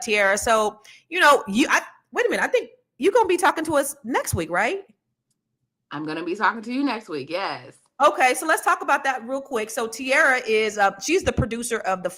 Tiara. So, wait a minute. I think you're going to be talking to us next week, right? I'm going to be talking to you next week. Yes. Okay, so let's talk about that real quick. So Tiara is she's the producer of the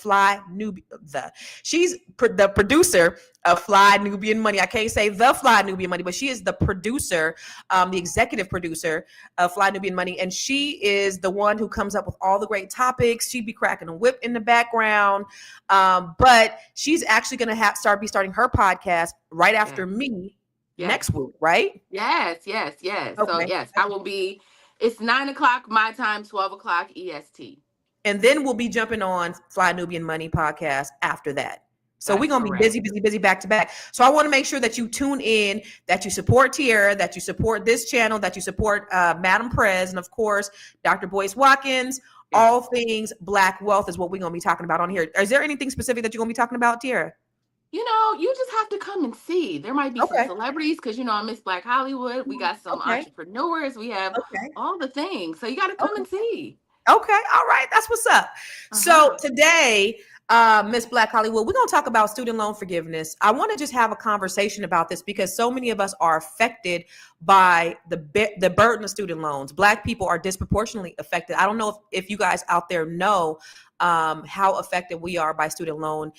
the producer of Fly Nubian Money. I can't say the Fly Nubian Money, but she is the producer, the executive producer of Fly Nubian Money, and she is the one who comes up with all the great topics. She be cracking a whip in the background, but she's actually going to starting her podcast right after me next week, right? Yes. Okay. So yes, I will be. It's 9:00 my time, 12:00 EST. And then we'll be jumping on Fly Nubian Money podcast after that. So we're going to be busy back to back. So I want to make sure that you tune in, that you support Tiara, that you support this channel, that you support Madam Prez, and of course, Dr. Boyce Watkins. All things Black wealth is what we're going to be talking about on here. Is there anything specific that you're going to be talking about, Tiara? You just have to come and see. There might be some celebrities because, I'm Miss Black Hollywood. We got some entrepreneurs. We have all the things. So you got to come and see. Okay. All right. That's what's up. So today, Miss Black Hollywood, we're going to talk about student loan forgiveness. I want to just have a conversation about this because so many of us are affected by the burden of student loans. Black people are disproportionately affected. I don't know if you guys out there know how affected we are by student loan.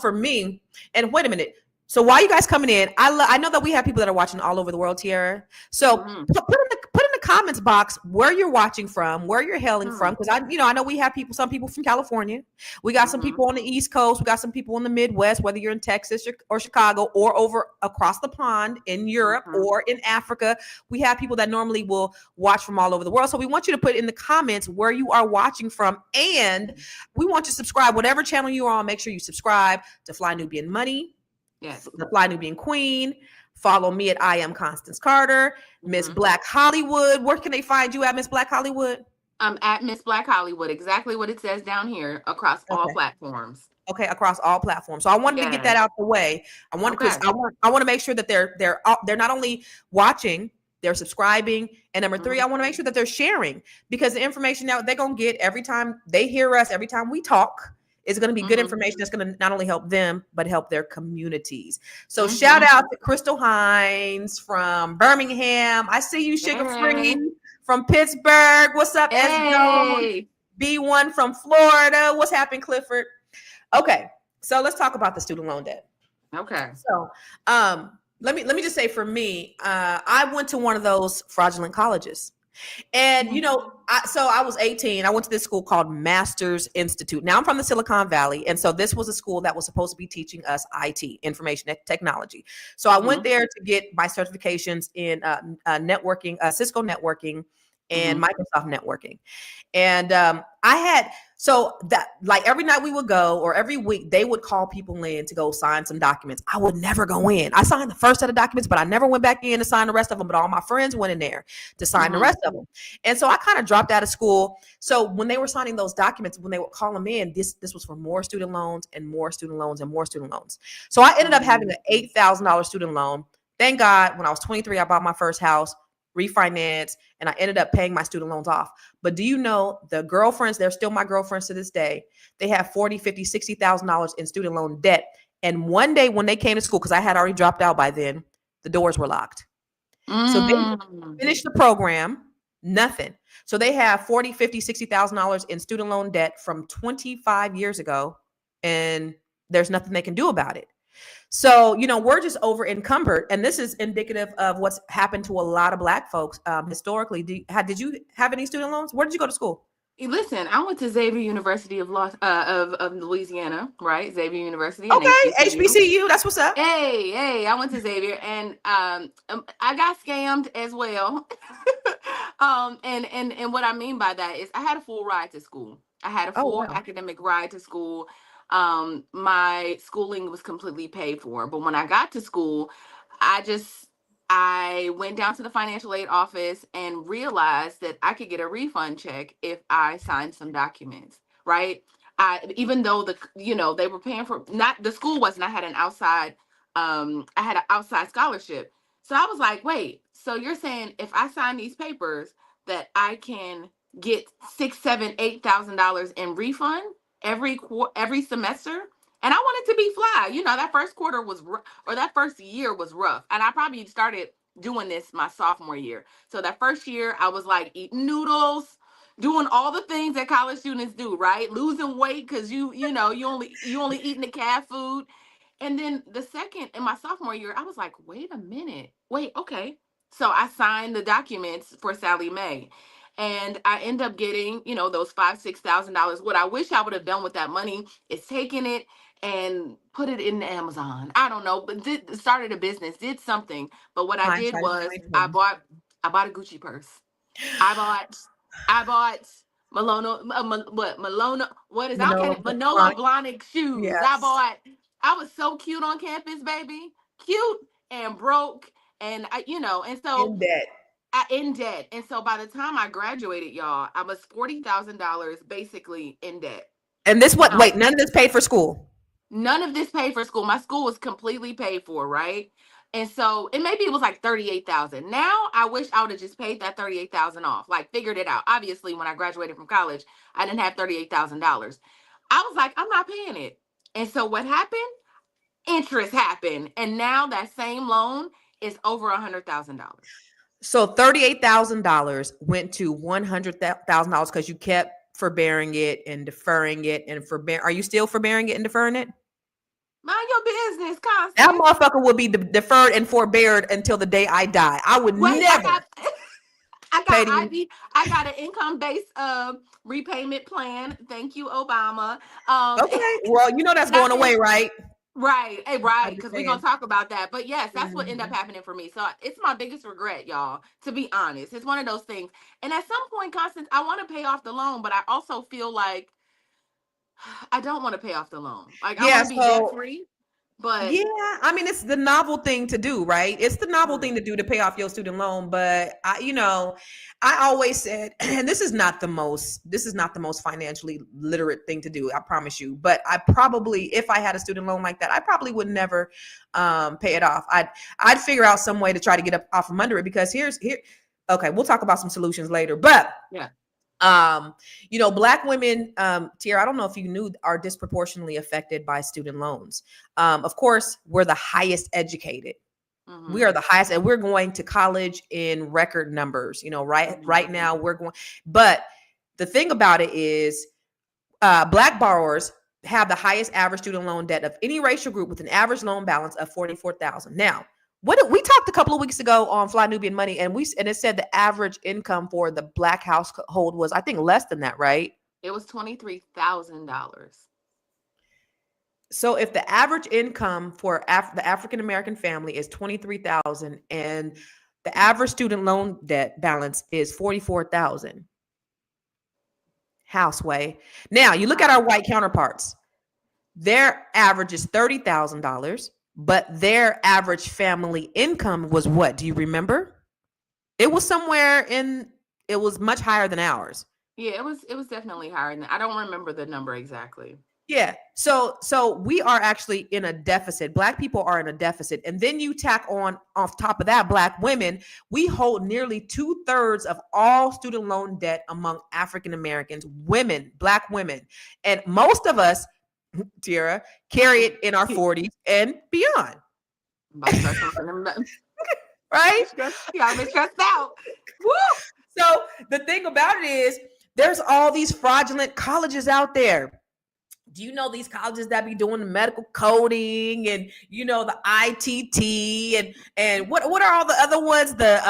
For me, and wait a minute. So while you guys coming in, I know that we have people that are watching all over the world, Tiara. So put in the comments box where you're watching from, where you're hailing from, because I know we have some people from California. We got some people on the East Coast. We got some people in the Midwest, whether you're in Texas or Chicago or over across the pond in Europe or in Africa. We have people that normally will watch from all over the world. So we want you to put in the comments where you are watching from, and we want you to subscribe. Whatever channel you are on, make sure you subscribe to Fly Nubian Money. Yes. The Fly Nubian Queen. Follow me at I Am Constance Carter. Miss Black Hollywood. Where can they find you at, Miss Black Hollywood? I'm at Miss Black Hollywood. Exactly what it says down here across all platforms. Okay, across all platforms. So I wanted to get that out the way. I want to make sure that they're not only watching, they're subscribing, and number 3, I want to make sure that they're sharing, because the information that they're gonna get every time they hear us, every time we talk, is going to be good information that's going to not only help them, but help their communities. So shout out to Crystal Hines from Birmingham. I see you, Sugar Free from Pittsburgh. What's up, hey. B1 from Florida. What's happening, Clifford? Okay, so let's talk about the student loan debt. Okay. So let me just say, for me, I went to one of those fraudulent colleges. And, I was 18. I went to this school called Masters Institute. Now I'm from the Silicon Valley. And so this was a school that was supposed to be teaching us IT, information technology. So I went there to get my certifications in networking, Cisco networking, and Microsoft networking. And every night we would go, or every week they would call people in to go sign some documents. I would never go in. I signed the first set of documents, but I never went back in to sign the rest of them. But all my friends went in there to sign the rest of them. And so I kind of dropped out of school. So when they were signing those documents, when they would call them in, this was for more student loans and more student loans and more student loans. So I ended up having an $8,000 student loan. Thank God, when I was 23, I bought my first house, refinance, and I ended up paying my student loans off. But do you know, the girlfriends, they're still my girlfriends to this day, they have $40,000, $50,000, $60,000 in student loan debt. And one day when they came to school, because I had already dropped out by then, the doors were locked. So they finished the program, nothing. So they have $40,000, $50,000, $60,000 in student loan debt from 25 years ago, and there's nothing they can do about it. So, we're just over encumbered, and this is indicative of what's happened to a lot of Black folks historically. Did you have any student loans? Where did you go to school? Listen, I went to Xavier University of Louisiana, right? Xavier University. Okay, HBCU. That's what's up. Hey, I went to Xavier, and I got scammed as well. And what I mean by that is I had a full ride to school. I had a full academic ride to school. My schooling was completely paid for, but when I got to school, I went down to the financial aid office and realized that I could get a refund check if I signed some documents, right? Even though they were paying for, not the school wasn't, I had an outside scholarship. So I was like, wait, so you're saying if I sign these papers that I can get $6,000, $7,000, $8,000 in refund every semester? And I wanted to be fly. That first quarter was or that first year was rough. And I probably started doing this my sophomore year. So that first year I was like eating noodles, doing all the things that college students do, right? Losing weight cuz you only eating the cat food. And then the second in my sophomore year, I was like, wait a minute. Wait, okay. So I signed the documents for Sally Mae. And I end up getting, those $5,000, $6,000. What I wish I would have done with that money is taken it and put it in Amazon. I don't know, but started a business, did something. But what I did Hindsight is was 2020. I bought a Gucci purse. I bought I bought Malona, what is I Manolo can't Manolo Blahnik. Blahnik shoes. Yes. I was so cute on campus, baby. Cute and broke. And and so In debt. I in debt. And so by the time I graduated, y'all, I was $40,000 basically in debt. And this what? Now, Wait, none of this paid for school. none of this paid for school. My school was completely paid for, right? And so, and maybe it was like 38,000. Now, I wish I would have just paid that 38,000 off, like figured it out. Obviously, when I graduated from college, I didn't have $38,000. I was like, I'm not paying it. And so, what happened? Interest happened, and now that same loan is over $100,000. So $38,000 went to $100,000 because you kept forbearing it and deferring it and forbear. Are you still forbearing it and deferring it? Mind your business, That Constance. motherfucker will be deferred and forbeared until the day I die. I would Wait, never pay to. I got an income based repayment plan. Thank you, Obama. Okay, well, that's Not going in, away, right? right, right, because we're gonna Understand. talk about that. But yes, that's what ended up Mhm. happening for me. So it's my biggest regret, y'all. To be honest, it's one of those things. And at some point, Constance, I want to pay off the loan, but I also feel like I don't want to pay off the loan. Like I want Yeah. to be debt So free, but yeah, I mean, it's the novel thing to do, right? It's the novel thing correct. to do to pay off your student loan. But I always said, and this is not the most financially literate thing to do. I promise you. But I probably, if I had a student loan like that, I probably would never pay it off. I'd figure out some way to try to get up off from under it because here. Okay, we'll talk about some solutions later, but Yeah. Black women, Tiara, I don't know if you knew, are disproportionately affected by student loans. Of course, we're the highest educated. Mm-hmm. We are the highest, and we're going to college in record numbers. Right Mm-hmm. now we're going. But the thing about it is, Black borrowers have the highest average student loan debt of any racial group with an average loan balance of $44,000. Now, what we talked a couple of weeks ago on Fly Nubian Money, and it said the average income for the Black household was, I think, less than that, right? It was $23,000. So if the average income for the African American family is 23,000, and the average student loan debt balance is 44,000, houseway. Now you look at our white counterparts. Their average is $30,000, but their average family income was what? Do you remember? It was it was much higher than ours. Yeah, it was definitely higher than I don't remember the number exactly. Yeah. So we are actually in a deficit. Black people are in a deficit. And then you tack on off top of that, Black women, we hold nearly 2/3 of all student loan debt among African Americans, women, Black women. And most of us, Tiara, carry it in our 40s and beyond. I'm about to start talking. Right? Y'all been stressed out. Woo! So the thing about it is, there's all these fraudulent colleges out there. Do you know these colleges that be doing the medical coding and the ITT and what are all the other ones? The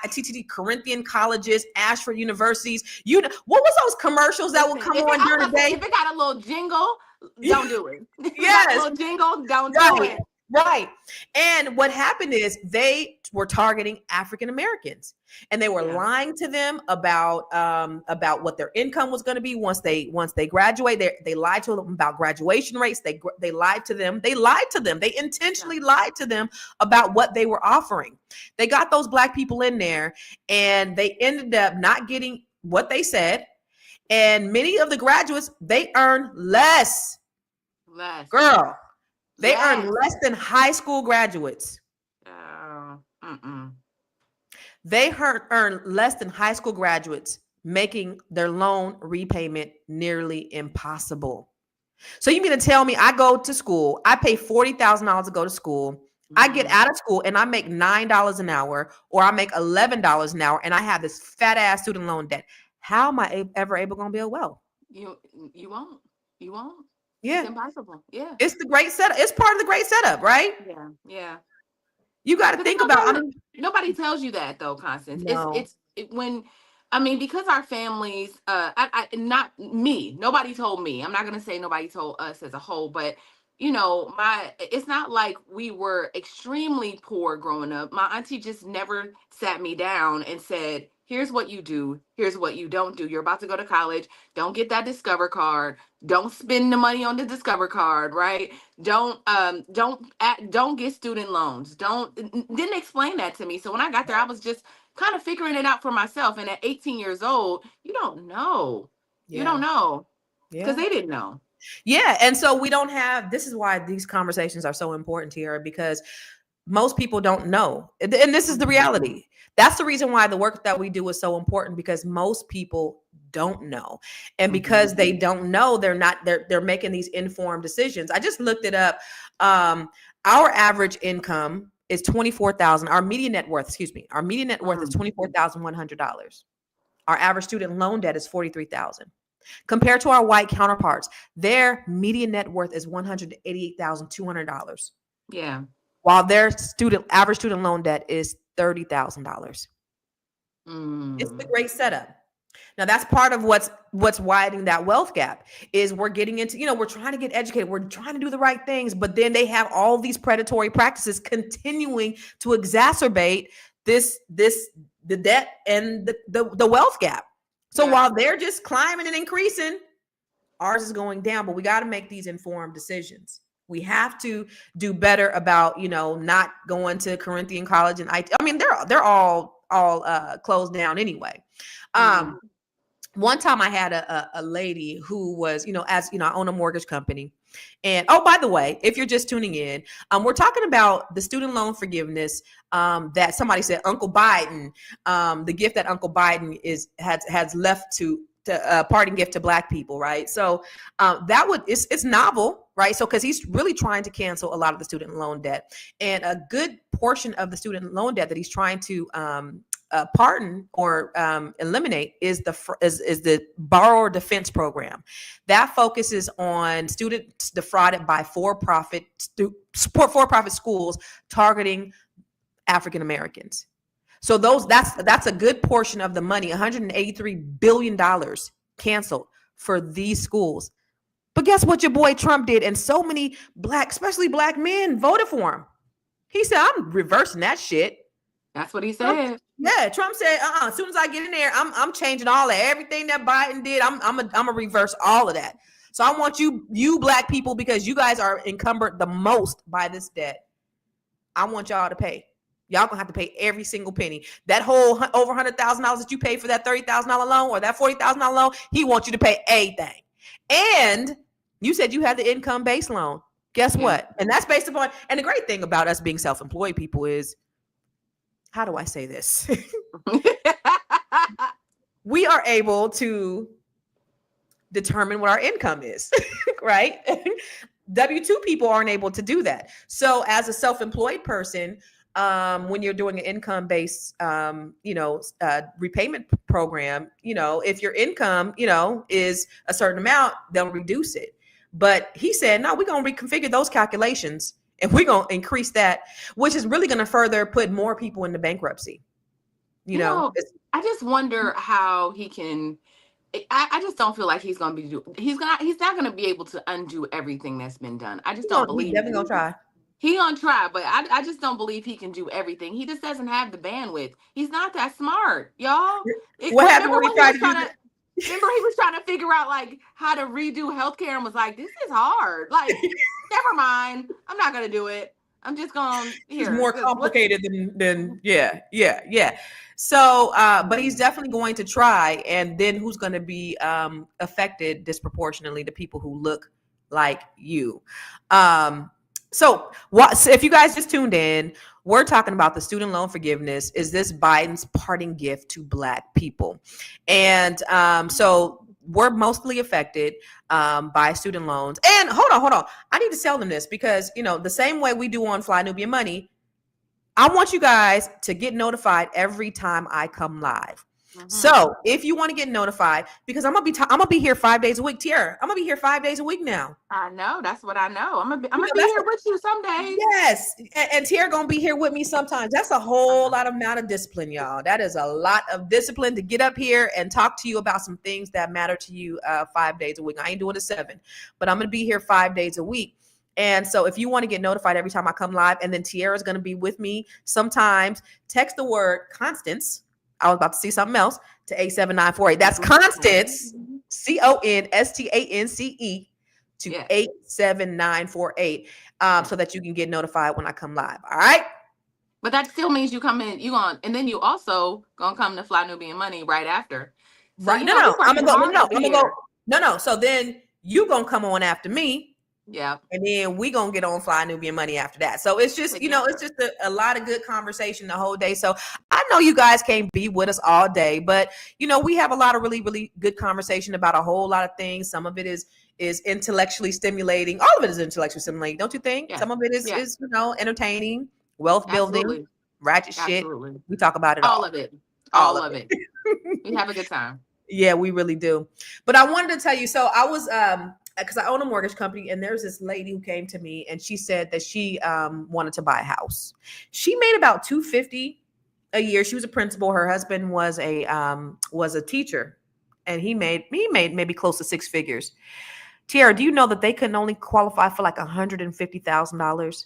TTT Corinthian colleges, Ashford universities. What was those commercials that would come on during the day? If it got a little jingle, don't do it. If it Yes. got a little jingle, don't do Right. it. Right. And what happened is they were targeting African Americans, and they were lying to them about what their income was going to be once they graduate. They lied to them about graduation rates. They lied to them. They lied to them. They intentionally lied to them about what they were offering. They got those Black people in there, and they ended up not getting what they said. And many of the graduates, they earn less. Girl. They earn less than high school graduates. They earn less than high school graduates, making their loan repayment nearly impossible. So you mean to tell me I go to school, I pay $40,000 to go to school, I get Mhm. out of school and I make $9 an hour, or I make $11 an hour, and I have this fat ass student loan debt? How am I ever able going to build wealth? You you won't. You won't. It's Yeah, impossible. Yeah. it's the great setup. It's part of the great setup, right? Yeah. Yeah. You got to But they think don't about. tell I you. mean, Nobody tells you that though, Constance. no, When, I mean, because our families, not me. Nobody told me. I'm not gonna say nobody told us as a whole, but it's not like we were extremely poor growing up. My auntie just never sat me down and said, "Here's what you do. Here's what you don't do. You're about to go to college. Don't get that Discover card. Don't spend the money on the Discover card, right? Don't get student loans. Didn't explain that to me. So when I got there, I was just kind of figuring it out for myself. And at 18 years old, you don't know. You don't yeah, know because yeah. they didn't know. Yeah, and so we don't have, this is why these conversations are so important here, because most people don't know. And this is the Mhm. reality. That's the reason why the work that we do is so important, because most people don't know. And because Mhm. they don't know, they're making these informed decisions. I just looked it up. Our average income is 24,000. Our median net worth, excuse me, our median net worth is Mhm. $24,100. Our average student loan debt is 43,000. Compared to our white counterparts, their median net worth is $188,200, Yeah. while their average student loan debt is $30,000. It's the Mm. great setup. Now that's part of what's widening that wealth gap, is we're getting into, we're trying to get educated, we're trying to do the right things, but then they have all these predatory practices continuing to exacerbate the debt and the wealth gap. So Yeah. while they're just climbing and increasing, ours is going down. But we got to make these informed decisions. We have to do better about, not going to Corinthian College and I mean, they're all closed down anyway. Mm. One time I had a lady who was, I own a mortgage company. And oh, by the way, if you're just tuning in, we're talking about the student loan forgiveness, that somebody said Uncle Biden, the gift that Uncle Biden has left to parting gift to Black people, right? So it's novel, right? So because he's really trying to cancel a lot of the student loan debt, and a good portion of the student loan debt that he's trying to pardon or eliminate is the borrower defense program that focuses on students defrauded by for-profit schools targeting African Americans. So that's a good portion of the money, $183 billion canceled for these schools. But guess what your boy Trump did? And so many especially Black men, voted for him. He said, I'm reversing that shit. That's what he Trump, said. yeah, Trump said, as soon as I get in there, I'm changing all that. Everything that Biden did, I'm gonna reverse all of that. So I want you Black people, because you guys are encumbered the most by this debt. I want y'all to pay. Y'all gonna have to pay every single penny. That whole over $100,000 that you paid for that $30,000 loan or that $40,000 loan, he wants you to pay everything. And you said you had the income-based loan. Guess Yeah. what? And that's based upon. And the great thing about us being self-employed people is, how do I say this? We are able to determine what our income is, right? W-2 people aren't able to do that. So as a self-employed person, when you're doing an income-based, repayment program, if your income, is a certain amount, they'll reduce it. But he said, no, we're going to reconfigure those calculations and we're going to increase that, which is really going to further put more people into bankruptcy. You know, I just wonder how he can. I just don't feel like he's gonna be. He's not gonna be able to undo everything that's been done. I just don't He's believe definitely going to try. he gonna try, but I just don't believe he can do everything. He just doesn't have the bandwidth. He's not that smart, y'all. What happened Remember when he when he tried was to do trying that? to? Remember he was trying to figure out like how to redo healthcare and was like, "This is hard." Like, never mind. I'm not gonna do it. I'm just gonna It's here. more complicated than yeah. So but he's definitely going to try, and then who's going to be affected disproportionately? The people who look like you. So if you guys just tuned in, we're talking about the student loan forgiveness. Is this Biden's parting gift to Black people? And so we're mostly affected by student loans. And hold on. I need to tell them this because, the same way we do on Fly Nubian Money, I want you guys to get notified every time I come live. So if you want to get notified, because I'm gonna be here 5 days a week. Tiara, I'm gonna be here 5 days a week now. I know. That's what I know. I'm gonna be here with you some days. Yes, and Tiara gonna be here with me sometimes. That's a whole lot of amount of discipline, y'all. That is a lot of discipline to get up here and talk to you about some things that matter to you 5 days a week. I ain't doing it 7, but I'm gonna be here 5 days a week. And so if you want to get notified every time I come live, and then Tiara's going to be with me sometimes, text the word Constance. I was about to see something else to 87948. That's Constance, CONSTANCE to 87948 so that you can get notified when I come live. All right. But that still means you come in, and then you also gonna come to Fly Nubian Money right after. So, right. No, I'm gonna go. No. So then you gonna come on after me. Yeah. And then we gonna get on Fly Nubian Money after that. So it's just, it's just a lot of good conversation the whole day. So I know you guys can't be with us all day, but we have a lot of really, really good conversation about a whole lot of things. Some of it is intellectually stimulating. All of it is intellectually stimulating, don't you think? Yeah. Some of it is entertaining, wealth building, ratchet shit. We talk about it all. All of it. All of it. We have a good time. Yeah, we really do. But I wanted to tell you, so I was because I own a mortgage company, and there's this lady who came to me and she said that she wanted to buy a house. She made about $250 a year. She was a principal. Her husband was a teacher, and he made maybe close to 6 figures. Tiara, do you know that they couldn't only qualify for like $150,000?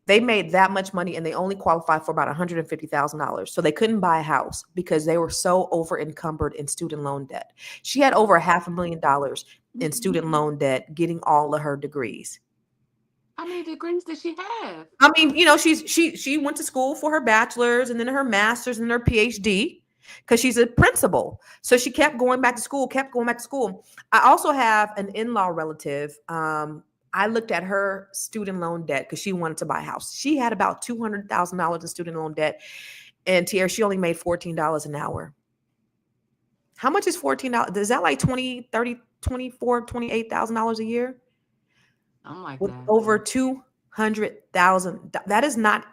They made that much money and they only qualified for about $150,000. So they couldn't buy a house because they were so over encumbered in student loan debt. She had over $500,000 in student loan debt getting all of her degrees. How many degrees did she have? I mean, she went to school for her bachelor's and then her master's and her PhD because she's a principal. So she kept going back to school. I also have an in-law relative. I looked at her student loan debt because she wanted to buy a house. She had about $200,000 in student loan debt. And Tiara, she only made $14 an hour. How much is $14? Is that like $20, $30, $24, $28,000 a year? I'm like with that. Over $200,000. That is not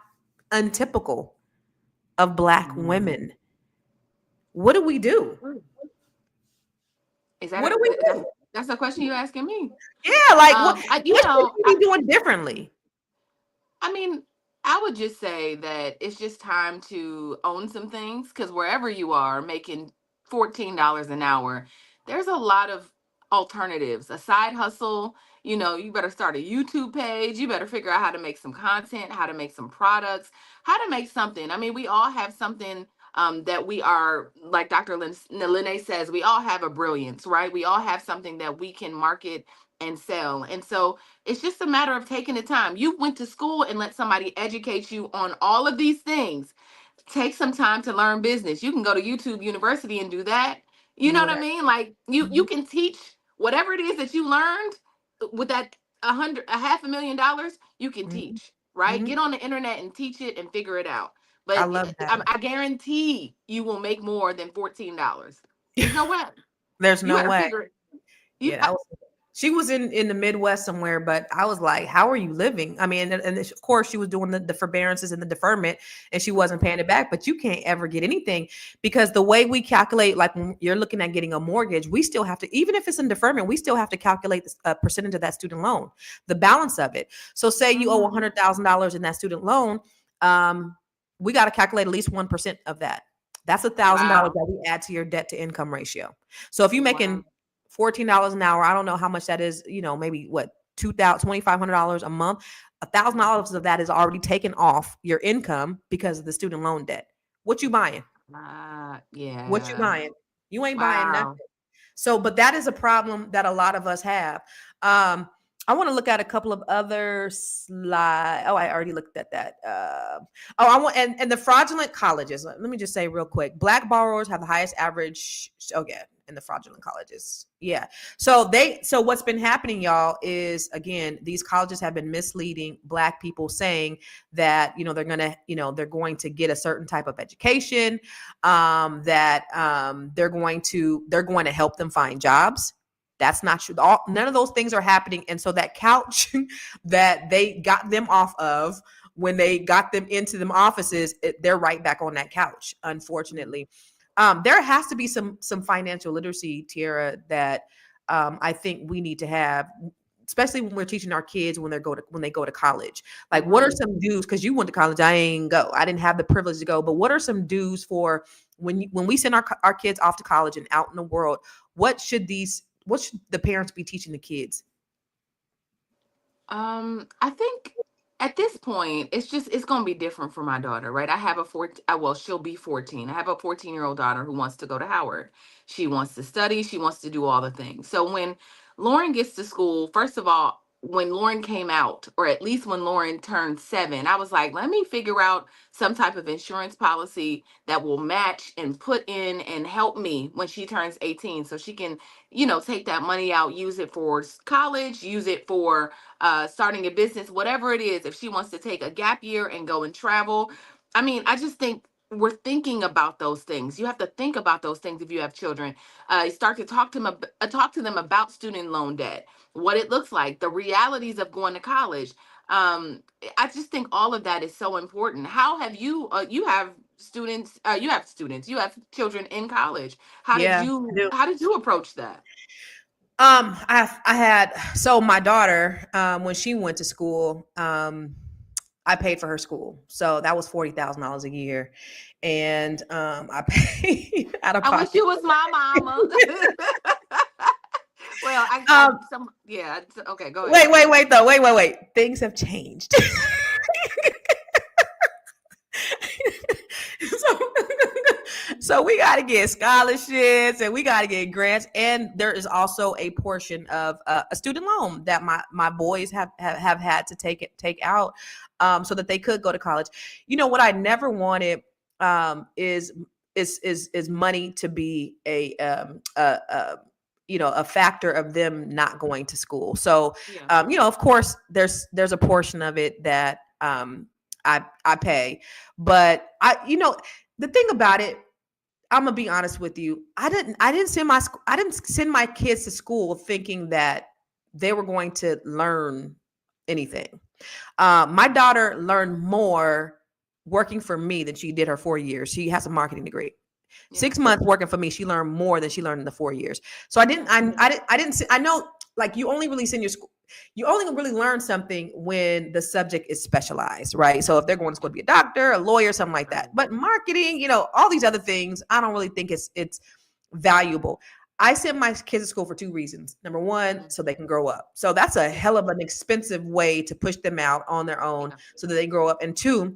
untypical of Black women. What do we do? What do we do? That's a question you're asking me. Yeah, like what are we doing differently? I mean, I would just say that it's just time to own some things, because wherever you are making $14 an hour, there's a lot of alternatives. A side hustle, you better start a YouTube page. You better figure out how to make some content, how to make some products, how to make something. I mean, we all have something that we are, like Dr. Lene says, we all have a brilliance, right? We all have something that we can market and sell. And so it's just a matter of taking the time. You went to school and let somebody educate you on all of these things. Take some time to learn business. You can go to YouTube University and do that. You know what I mean? Like you can teach whatever it is that you learned with that $500,000, you can teach, right? Get on the internet and teach it and figure it out. But I love that. I guarantee you will make more than $14. There's no way. There's no way. She was in the Midwest somewhere, but I was like, how are you living? I mean, and of course she was doing the forbearances and the deferment and she wasn't paying it back, but you can't ever get anything because the way we calculate, like when you're looking at getting a mortgage, we still have to, even if it's in deferment, we still have to calculate a percentage of that student loan, the balance of it. So say you owe $100,000 in that student loan, we got to calculate at least 1% of that. That's $1,000 that we add to your debt to income ratio. So if you're making $14 an hour, I don't know how much that is, maybe what, $2,500 a month, $1,000 of that is already taken off your income because of the student loan debt. What you buying? What you buying? You ain't buying nothing. So, but that is a problem that a lot of us have. I want to look at a couple of other slides. Oh, I already looked at that. And the fraudulent colleges. Let me just say real quick, Black borrowers have the highest average. Okay. in the fraudulent colleges. Yeah. So what's been happening, y'all, is again, these colleges have been misleading Black people, saying that, they're going to get a certain type of education, that they're going to help them find jobs. That's not true. None of those things are happening. And so that couch that they got them off of when they got them into them offices, they're right back on that couch, unfortunately. There has to be some financial literacy, Tiara, that I think we need to have, especially when we're teaching our kids when they go to college. Like, what are some dues? Because you went to college, I ain't go. I didn't have the privilege to go. But what are some dues for when we send our kids off to college and out in the world? What should the parents be teaching the kids? I think at this point, it's going to be different for my daughter, right? I have she'll be 14. I have a 14-year-old daughter who wants to go to Howard. She wants to study. She wants to do all the things. So when Lauren gets to school, first of all, when Lauren came out, or at least when Lauren turned 7, I was like, let me figure out some type of insurance policy that will match and put in and help me when she turns 18, so she can, take that money out, use it for college, use it for starting a business, whatever it is. If she wants to take a gap year and go and travel, I mean, I just think we're thinking about those things. You have to think about those things if you have children. You start to talk to them about student loan debt, what it looks like, the realities of going to college. I just think all of that is so important. How have you? You have students. You have children in college. How did Yeah, you? I do. How did you approach that? I had, so my daughter, when she went to school, I paid for her school. So that was $40,000 a year. And I paid out of I wish pocket. you was my mama. Well, yeah. Okay, go ahead. Wait. Things have changed. So we got to get scholarships and we got to get grants. And there is also a portion of a student loan that my boys have had to take out so that they could go to college. What I never wanted is money to be a factor of them not going to school. So, Yeah. of course, there's a portion of it that I pay, but the thing about it, I'm gonna be honest with you. I didn't send my kids to school thinking that they were going to learn anything. My daughter learned more working for me than she did her 4 years. She has a marketing degree. Yeah. 6 months working for me, she learned more than she learned in the 4 years. So I know, like, you only really send your school. You only really learn something when the subject is specialized, right? So if they're going to school to be a doctor, a lawyer, something like that. But marketing, all these other things, I don't really think it's valuable. I send my kids to school for 2 reasons. Number one, so they can grow up. So that's a hell of an expensive way to push them out on their own so that they grow up. And 2,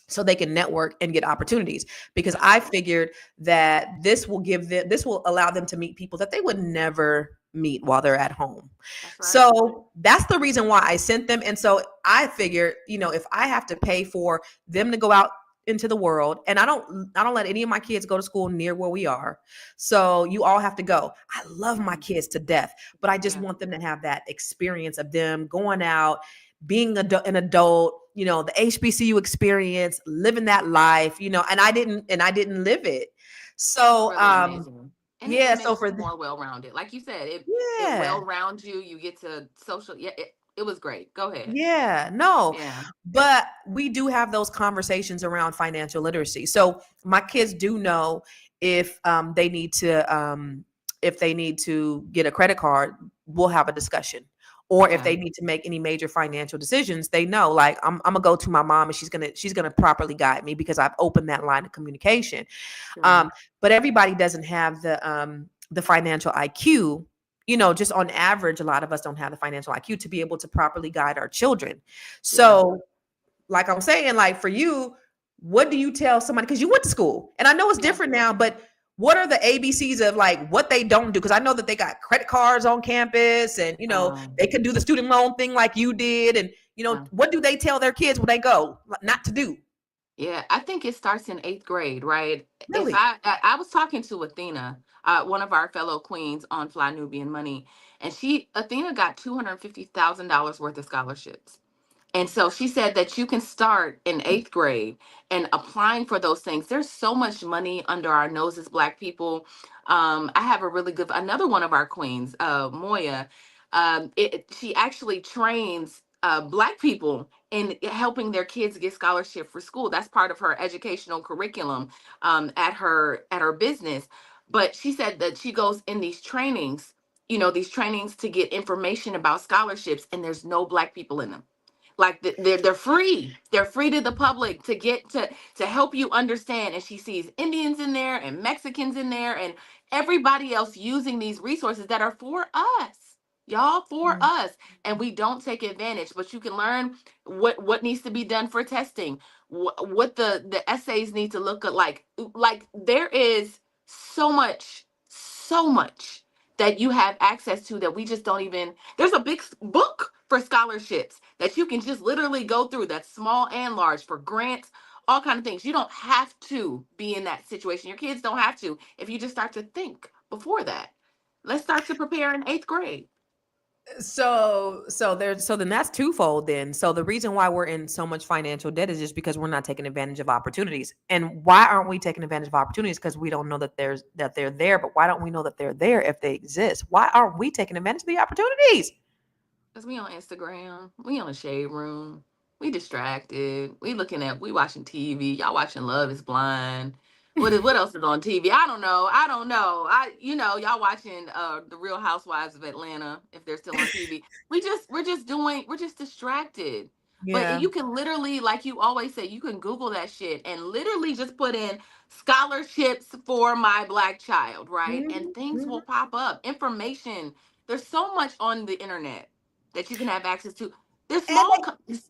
so they can network and get opportunities, because I figured that this will allow them to meet people that they would never meet while they're at home. That's right. So that's the reason why I sent them. And so I figured, if I have to pay for them to go out into the world, and I don't let any of my kids go to school near where we are. So you all have to go. I love my kids to death, but I just want them to have that experience of them going out, being an adult, the HBCU experience, living that life, and I didn't live it. So, and it makes you more well-rounded. Like you said, it well-rounds you. You get to social. Yeah, it was great. Go ahead. Yeah, no. Yeah. But we do have those conversations around financial literacy. So my kids do know if they need to get a credit card, we'll have a discussion. Or if they need to make any major financial decisions, they know, like, I'm gonna go to my mom and she's gonna properly guide me because I've opened that line of communication. Sure. But everybody doesn't have the financial IQ. Just on average, a lot of us don't have the financial IQ to be able to properly guide our children. So, like I'm saying, like, for you, what do you tell somebody? Because you went to school, and I know it's different now, but what are the ABCs of, like, what they don't do? Because I know that they got credit cards on campus, and they could do the student loan thing like you did, and what do they tell their kids when they go not to do? Yeah, I think it starts in eighth grade, right? If Really? I was talking to Athena, one of our fellow queens on Fly Nubian Money, and Athena got $250,000 worth of scholarships. And so she said that you can start in eighth grade and applying for those things. There's so much money under our noses, Black people. I have a really good, another one of our queens, Moya. She actually trains Black people in helping their kids get scholarship for school. That's part of her educational curriculum at her business. But she said that she goes in these trainings, these trainings to get information about scholarships, and there's no Black people in them. Like they're free. They're free to the public to get to help you understand. And she sees Indians in there and Mexicans in there and everybody else using these resources that are for us, y'all, for Mm. us. And we don't take advantage. But you can learn what needs to be done for testing, what the essays need to look at. Like there is so much that you have access to that we just don't even. There's a big book for scholarships that you can just literally go through, that's small and large, for grants, all kind of things. You don't have to be in that situation. Your kids don't have to, if you just start to think before that. Let's start to prepare in eighth grade. So then that's twofold then. So the reason why we're in so much financial debt is just because we're not taking advantage of opportunities. And why aren't we taking advantage of opportunities? Because we don't know that they're there. But why don't we know that they're there if they exist? Why aren't we taking advantage of the opportunities? Because we on Instagram, we on the shade room, we distracted, we watching TV. Y'all watching Love is Blind. What else is on TV? I don't know. I don't know. Y'all watching the Real Housewives of Atlanta, if they're still on TV. We're just distracted. But Yeah. you can literally, like you always say, you can Google that shit and literally just put in scholarships for my Black child, right? And Mhm, things mhm. will pop up. Information. There's so much on the internet that you can have access to. There's And small companies.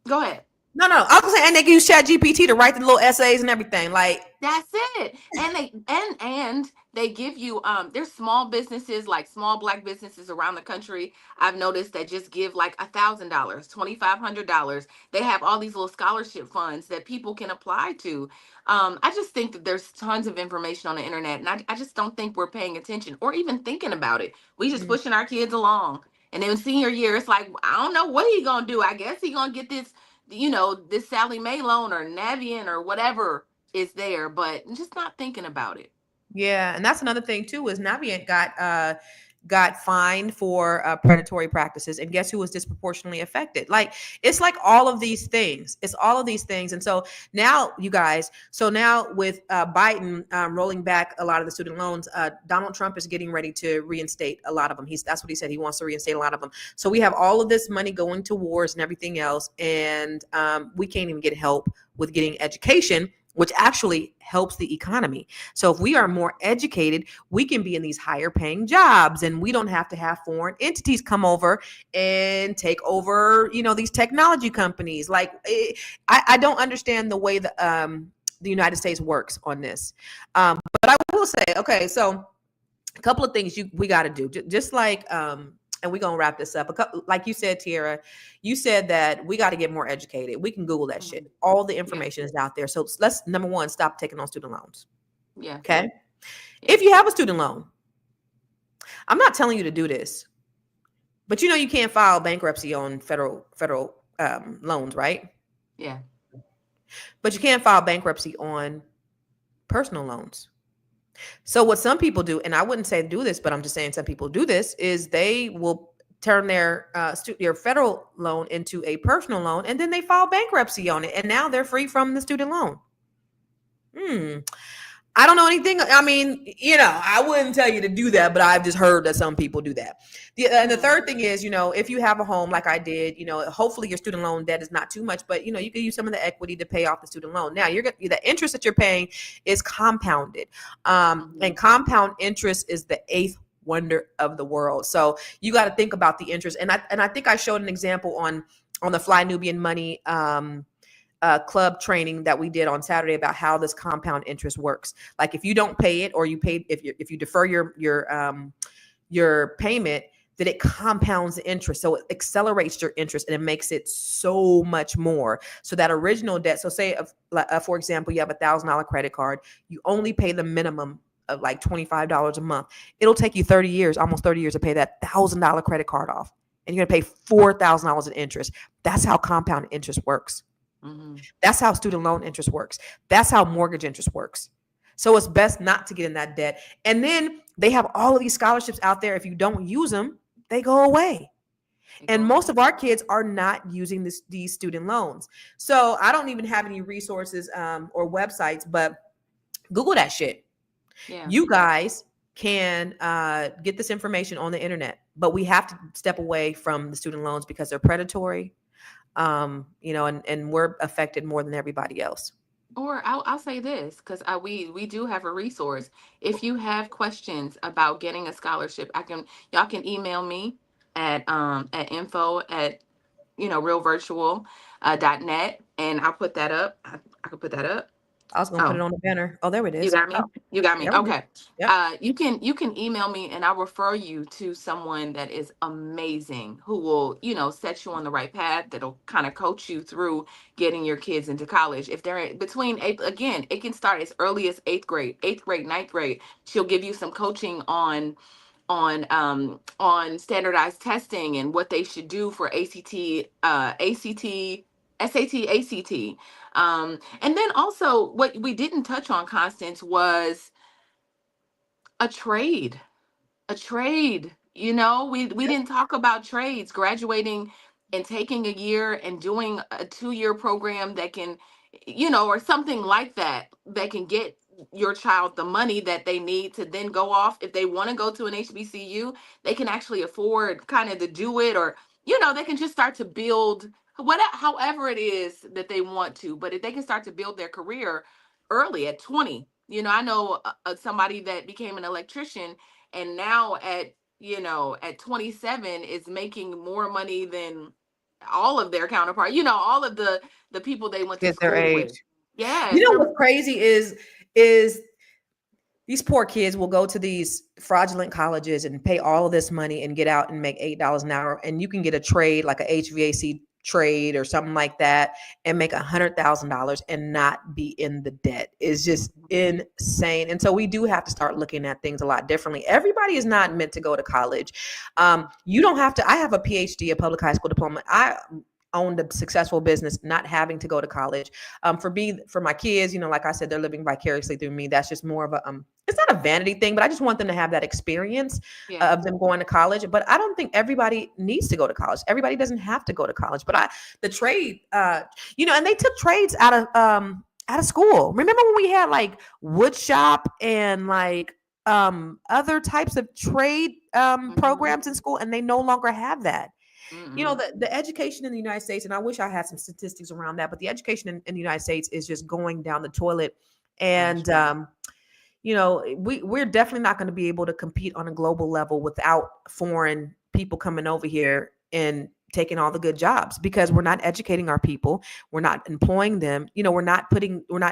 Go ahead. no, I was saying, and they can use Chat GPT to write the little essays and everything. Like, That's it. And they give you there's small businesses, like small Black businesses around the country. I've noticed that just give like $1,000, $2,500. They have all these little scholarship funds that people can apply to. I just think that there's tons of information on the internet, and I just don't think we're paying attention or even thinking about it. We just mm, pushing our kids along. And then senior year, it's like, I don't know what he gonna do. I guess he gonna get this, this Sally Mae loan or Navient or whatever is there, but just not thinking about it. yeah, and that's another thing too. Is Navient got fined for predatory practices, and guess who was disproportionately affected? Like, it's like all of these things. It's all of these things, and so now, you guys. So now with Biden rolling back a lot of the student loans, Donald Trump is getting ready to reinstate a lot of them. That's what he said. He wants to reinstate a lot of them. So we have all of this money going to wars and everything else, and we can't even get help with getting education, which actually helps the economy. So if we are more educated, we can be in these higher paying jobs, and we don't have to have foreign entities come over and take over, these technology companies. Like, I don't understand the way the United States works on this. But I will say, okay, so a couple of things we got to do, just like and we're gonna wrap this up. A couple, like you said, Tiara, you said that we got to get more educated. We can Google that shit. Mhm. All the Yeah, information is out there. So let's, number one, stop taking on student loans. yeah, Okay. yeah. If you have a student loan, I'm not telling you to do this, but you can't file bankruptcy on federal loans, right? Yeah. But you can't file bankruptcy on personal loans. So what some people do, and I wouldn't say do this, but I'm just saying some people do this, is they will turn their federal loan into a personal loan, and then they file bankruptcy on it, and now they're free from the student loan. Hmm. I don't know anything. I mean, I wouldn't tell you to do that, but I've just heard that some people do that. And the Hmm. third thing is, if you have a home like I did, hopefully your student loan debt is not too much, but you can use some of the equity to pay off the student loan. Now, the interest that you're paying is compounded, Hmm. and compound interest is the eighth wonder of the world. So you got to think about the interest. And I think I showed an example on the Fly Nubian Money club training that we did on Saturday about how this compound interest works. Like, if you don't pay it, or if you defer your payment, that it compounds the interest. So it accelerates your interest and it makes it so much more. So that original debt. So say, for example, you have $1,000 credit card, you only pay the minimum of like $25 a month. It'll take you 30 years, almost 30 years to pay that $1,000 credit card off. And you're going to pay $4,000 in interest. That's how compound interest works. Mm-hmm. That's how student loan interest works. That's how mortgage interest works. So it's best not to get in that debt. And then they have all of these scholarships out there. If you don't use them, they go away. And most of our kids are not using these student loans. So I don't even have any resources or websites, but Google that shit. Yeah. You guys can get this information on the internet, but we have to step away from the student loans because they're predatory, and we're affected more than everybody else. Or I'll say this, because we do have a resource. If you have questions about getting a scholarship, y'all can email me at info@realvirtual.net, and I'll put that up. I could put that up. I was gonna put it on the banner. Oh, there it is. You got me. You got me. Okay. Yep. You can email me, and I'll refer you to someone that is amazing who will set you on the right path. That'll kind of coach you through getting your kids into college. If they're between again, it can start as early as 8th grade, 9th grade. She'll give you some coaching on standardized testing and what they should do for ACT, SAT, ACT. And then also what we didn't touch on, Constance, was a trade. We didn't talk about trades, graduating and taking a year and doing a 2-year program that can, or something like that can get your child the money that they need to then go off. If they want to go to an HBCU, they can actually afford kind of to do it, or they can just start to build however it is that they want to. But if they can start to build their career early at 20, I know somebody that became an electrician, and now at 27 is making more money than all of their counterparts, all of the people they went to school with. Yeah. What's crazy is these poor kids will go to these fraudulent colleges and pay all of this money and get out and make $8 an hour. And you can get a trade, like a HVAC trade or something like that, and make $100,000 and not be in the debt. Is just insane. And so we do have to start looking at things a lot differently. Everybody is not meant to go to college. You don't have to. I have a PhD, a public high school diploma. I owned a successful business, not having to go to college. For my kids, like I said, they're living vicariously through me. That's just more of a, it's not a vanity thing, but I just want them to have that experience of them going to college. But I don't think everybody needs to go to college. Everybody doesn't have to go to college. But the trade, and they took trades out of school. Remember when we had like wood shop and like other types of trade programs in school, and they no longer have that. Mm-hmm. The education in the United States, and I wish I had some statistics around that, but the education in the United States is just going down the toilet. And, we're definitely not going to be able to compete on a global level without foreign people coming over here and taking all the good jobs, because we're not educating our people. We're not employing them. We're not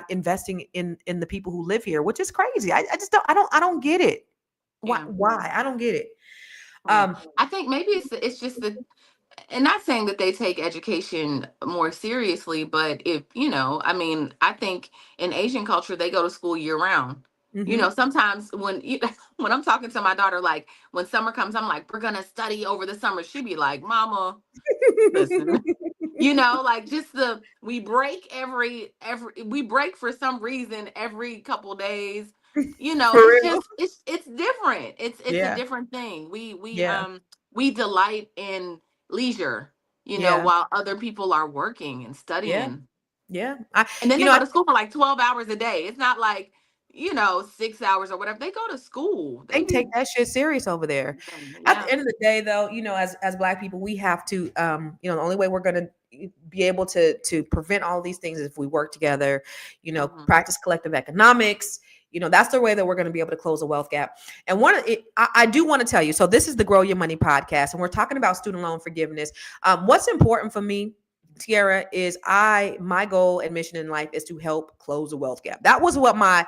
investing in the people who live here, which is crazy. I don't get it. Why? I don't get it. I think maybe it's just and not saying that they take education more seriously, but I think in Asian culture, they go to school year round. Mm-hmm. Sometimes when I'm talking to my daughter, like when summer comes, I'm like, we're going to study over the summer. She'd be like, Mama, listen, like we break we break for some reason every couple of days. It's different. It's a different thing. We delight in leisure, while other people are working and studying. Yeah. And then they go to school for like 12 hours a day. It's not like, 6 hours or whatever. They go to school. They take that shit serious over there. Yeah. At the end of the day, though, as Black people, we have to, the only way we're going to be able to prevent all these things is if we work together, mm-hmm. practice collective economics. That's the way that we're going to be able to close the wealth gap. And I do want to tell you, so this is the Grow Your Money podcast, and we're talking about student loan forgiveness. What's important for me, Tiara, is my goal and mission in life is to help close the wealth gap. That was what my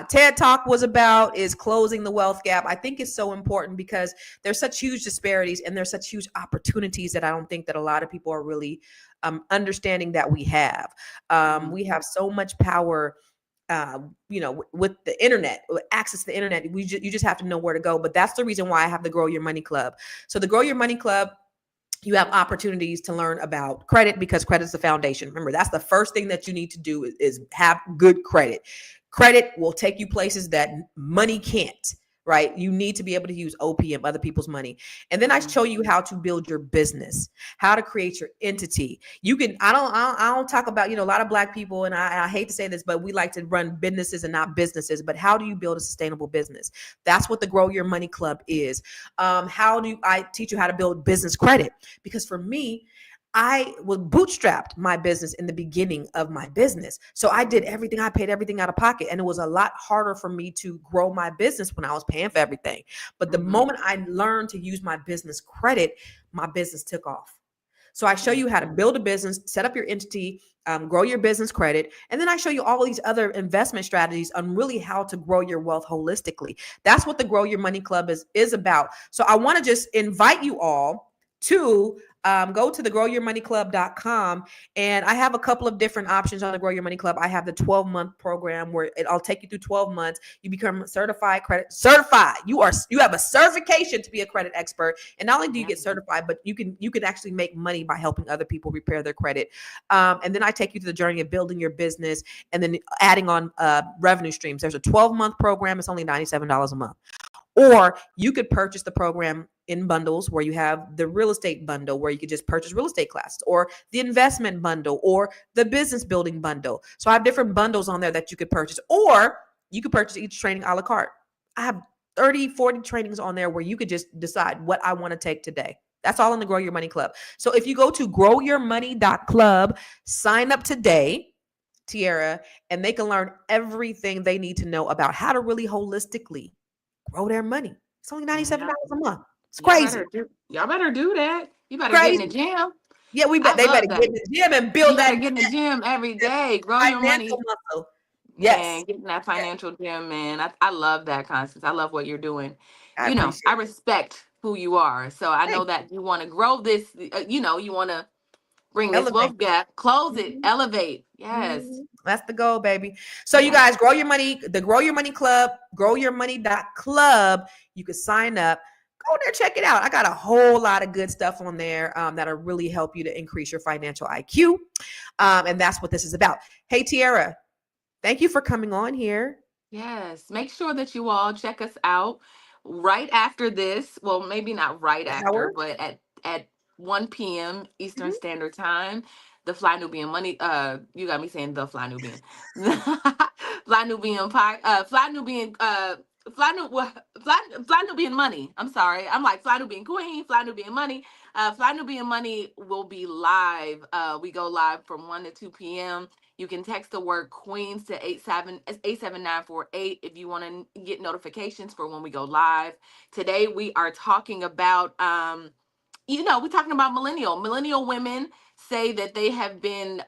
TED talk was about, is closing the wealth gap. I think it's so important because there's such huge disparities and there's such huge opportunities that I don't think that a lot of people are really understanding that we have. We have so much power, with the internet, with access to the internet. You just have to know where to go. But that's the reason why I have the Grow Your Money Club. So the Grow Your Money Club, you have opportunities to learn about credit, because credit is the foundation. Remember, that's the first thing that you need to do is have good credit. Credit will take you places that money can't, right? You need to be able to use OPM, other people's money. And then I show you how to build your business, how to create your entity. You can, I don't talk about, a lot of Black people, and I hate to say this, but we like to run businesses and not businesses. But how do you build a sustainable business? That's what the Grow Your Money Club is. How do I teach you how to build business credit? Because for me, I was bootstrapped my business in the beginning of my business. So I did everything. I paid everything out of pocket. And it was a lot harder for me to grow my business when I was paying for everything. But the moment I learned to use my business credit, my business took off. So I show you how to build a business, set up your entity, grow your business credit. And then I show you all these other investment strategies on really how to grow your wealth holistically. That's what the Grow Your Money Club is about. So I want to just invite you all to go to the growyourmoneyclub.com. And I have a couple of different options on the Grow Your Money Club. I have the 12-month program where I'll take you through 12 months. You become certified. You have a certification to be a credit expert. And not only do you get certified, but you can actually make money by helping other people repair their credit. And then I take you to the journey of building your business and then adding on revenue streams. There's a 12-month program. It's only $97 a month. Or you could purchase the program in bundles, where you have the real estate bundle, where you could just purchase real estate classes, or the investment bundle, or the business building bundle. So I have different bundles on there that you could purchase, or you could purchase each training a la carte. I have 30, 40 trainings on there where you could just decide what I want to take today. That's all in the Grow Your Money Club. So if you go to growyourmoney.club, sign up today, Tiara, and they can learn everything they need to know about how to really holistically grow their money. It's only $97 a month. It's crazy. Y'all better do that. You better crazy. Get in the gym. Yeah, they better get in the gym and build that. You better get in the gym every day. Grow your money. Muscle. Yes. Man, get in that financial gym, man. I love that, Constance. I love what you're doing. I respect who you are. So I know that you want to grow this, you want to bring this wealth gap, close it, elevate. Yes. That's the goal, baby. So you guys, Grow Your Money, the Grow Your Money Club, growyourmoney.club. You can sign up. Go there, check it out. I got a whole lot of good stuff on there that'll really help you to increase your financial IQ. And that's what this is about. Hey, Tiara, thank you for coming on here. Yes. Make sure that you all check us out right after this. Well, maybe not right after, but at 1 p.m. Eastern Standard Time. The Fly Nubian Money, you got me saying the Fly Nubian. Fly Nubian Money. I'm sorry. I'm like Fly Nubian Queen, Fly Nubian Money. Fly Nubian Money will be live. We go live from 1 to 2 p.m. You can text the word Queens to 87948 if you want to get notifications for when we go live. Today we are talking about we're talking about millennial women say that they have been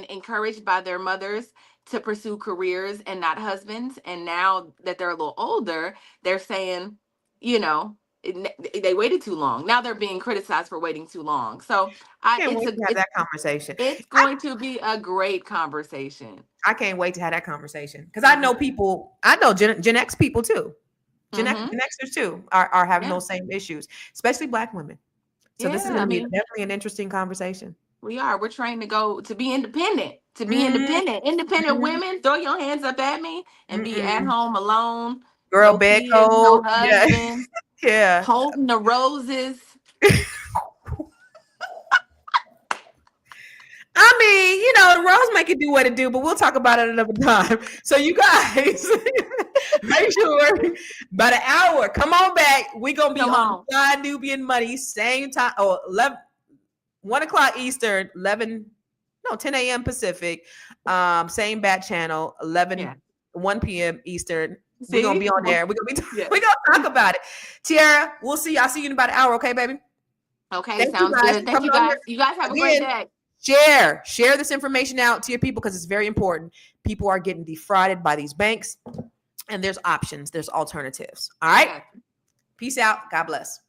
encouraged by their mothers to pursue careers and not husbands. And now that they're a little older, they're saying, they waited too long. Now they're being criticized for waiting too long. So I can't wait to have that conversation. It's going to be a great conversation. I can't wait to have that conversation because I know Gen X people too. Gen Xers too are having those same issues, especially Black women. So this is going to be definitely an interesting conversation. We're trained to be independent, independent women. Throw your hands up at me and be at home alone. Girl, bed cold. No husband. Yeah. Holding the roses. I mean, the rose make it do what it do, but we'll talk about it another time. So you guys, make sure about an hour. Come on back. We're going to be on Fly Nubian Money, same time, 1 o'clock Eastern, 10 a.m. Pacific, same bat channel, 1 p.m. Eastern. We're going to be on there. We're going to talk about it. Tiara, we'll see you. I'll see you in about an hour. Okay, baby? Okay, Thank you sounds guys good. for Thank coming you on guys. here. You guys have a great Again, day. share this information out to your people because it's very important. People are getting defrauded by these banks, and there's options. There's alternatives. All right. Okay. Peace out. God bless.